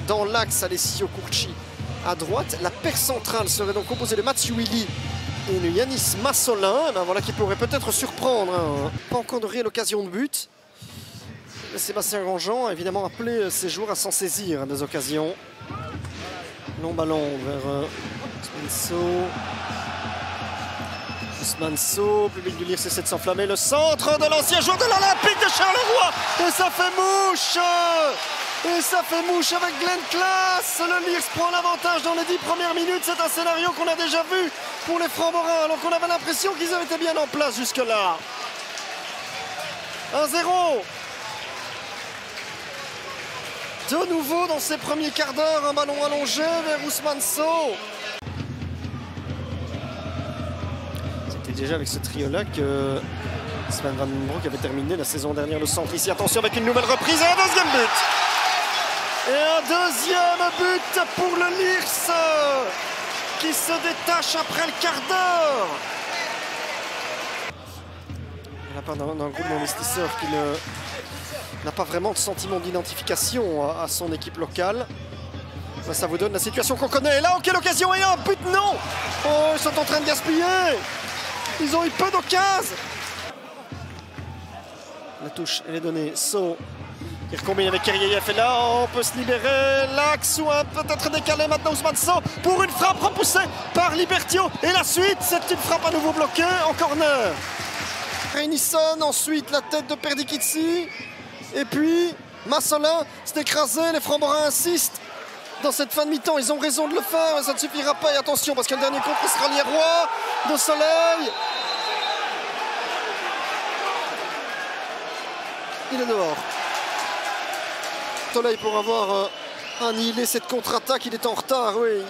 dans l'axe, Alessio Curci à droite. La paire centrale serait donc composée de Mathieu Willy et de Yanis Massolin. Ben voilà qui pourrait peut-être surprendre. Hein. Pas encore de réelle occasion de but. Sébastien Grandjean a évidemment appelé ses joueurs à s'en saisir des occasions. Long ballon vers Ousmane Sow, public du Lierse essaie de s'enflammer. Le centre de l'ancien joueur de l'Olympique de Charleroi. Et ça fait mouche. Et ça fait mouche avec Glenn Klaas. Le Lierse prend l'avantage dans les 10 premières minutes. C'est un scénario qu'on a déjà vu pour les Francs-Morins. Alors qu'on avait l'impression qu'ils avaient été bien en place jusque-là. 1-0. De nouveau dans ses premiers quarts d'heure, un ballon allongé vers Ousmane Sow. C'était déjà avec ce trio-là que Sven Van den Broek avait terminé la saison dernière le centre. Ici, attention avec une nouvelle reprise et un deuxième but. Et un deuxième but pour le Lierse qui se détache après le quart d'heure. De la part d'un groupe d'investisseurs qui n'a pas vraiment de sentiment d'identification à son équipe locale. Ça vous donne la situation qu'on connaît. Et là, quelle occasion et un but, non. Oh, ils sont en train de gaspiller. Ils ont eu peu d'occasions. La touche, elle est donnée. Sow qui recombine avec Kerieyev. Et là, on peut se libérer. L'axe ou peut-être décalé maintenant Ousmane Sow pour une frappe repoussée par Libertio. Et la suite, c'est une frappe à nouveau bloquée en corner. Reynisson, ensuite la tête de Perdikitsi. Et puis, Massolin s'est écrasé, les Francs-Morins insistent dans cette fin de mi-temps. Ils ont raison de le faire, mais ça ne suffira pas. Et attention, parce que le dernier contre sera Lierrois, de Soleil. Il est dehors. Soleil pour avoir annihilé cette contre-attaque. Il est en retard, oui.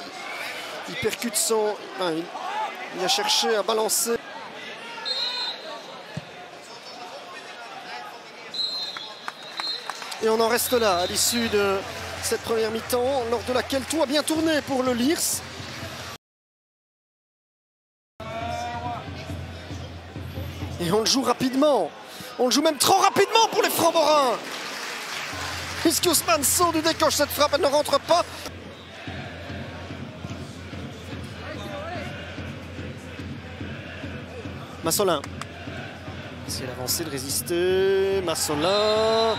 Il percute son... Enfin, il a cherché à balancer. Et on en reste là à l'issue de cette première mi-temps, lors de laquelle tout a bien tourné pour le Lierse. Et on le joue rapidement. On le joue même trop rapidement pour les Francs-Morins. Puisque Ousmane Sow nous décoche cette frappe, elle ne rentre pas. Massolin. C'est l'avancée de résister. Massolin.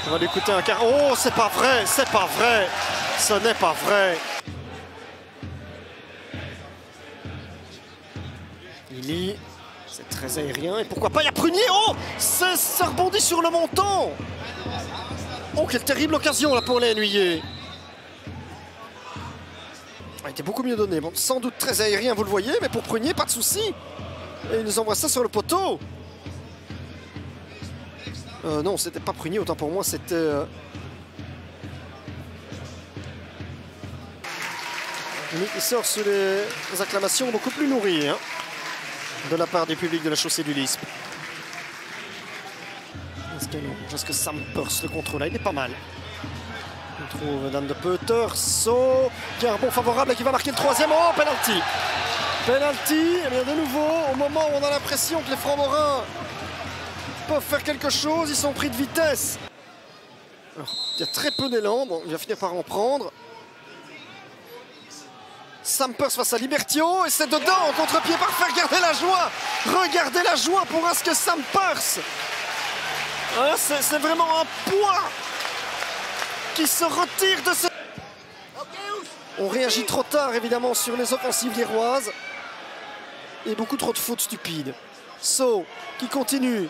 On va lui écouter un quart. Oh, c'est pas vrai, c'est pas vrai. Ce n'est pas vrai. Lily, c'est très aérien. Et pourquoi pas, il y a Prunier. Oh, ça rebondit sur le montant. Oh, quelle terrible occasion là pour les Nuillés. Il était beaucoup mieux donné. Bon, sans doute très aérien, vous le voyez, mais pour Prunier, pas de souci. Et il nous envoie ça sur le poteau. Non, c'était pas Prunier, autant pour moi, c'était... Il sort sous les acclamations beaucoup plus nourries hein, de la part du public de la chaussée du Lisp. Est-ce que Sam Purse le contrôle là, il est pas mal. On trouve Dan de Peuter, Sow, qui a un bon favorable et qui va marquer le troisième. Oh, penalty. Penalty, et bien de nouveau, au moment où on a l'impression que les Francs-Morins peuvent faire quelque chose, ils sont pris de vitesse. Alors, il y a très peu d'élan, bon, il va finir par en prendre. Sam Purse face à Libertio, et c'est dedans, en contre-pied parfait, regardez la joie. Regardez la joie pour un ce que Sam Purse. Ah, c'est vraiment un poids qui se retire de ce... On réagit trop tard, évidemment, sur les offensives lierroises. Et beaucoup trop de fautes stupides. Sow qui continue.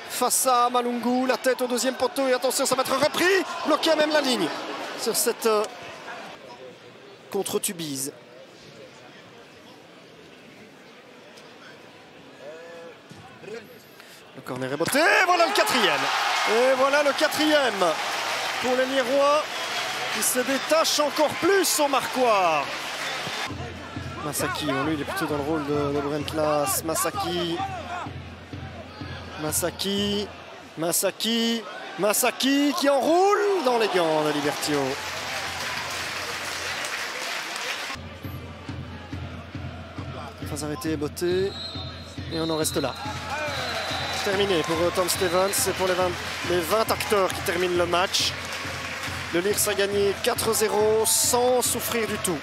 Face à Malungu, la tête au deuxième poteau. Et attention, ça va être repris. Bloqué à même la ligne. Sur cette contre-Tubize. Le corner est botté. Et voilà le quatrième. Et voilà le quatrième. Pour les Lierrois qui se détachent encore plus au marquoir. Masaki, bon, lui il est plutôt dans le rôle de Brent Klaas. Masaki qui enroule dans les gants de Libertio. Phase arrêtée, beauté. Et on en reste là. Terminé pour Tom Stevens et pour les 20 acteurs qui terminent le match. Le Lierse a gagné 4-0 sans souffrir du tout.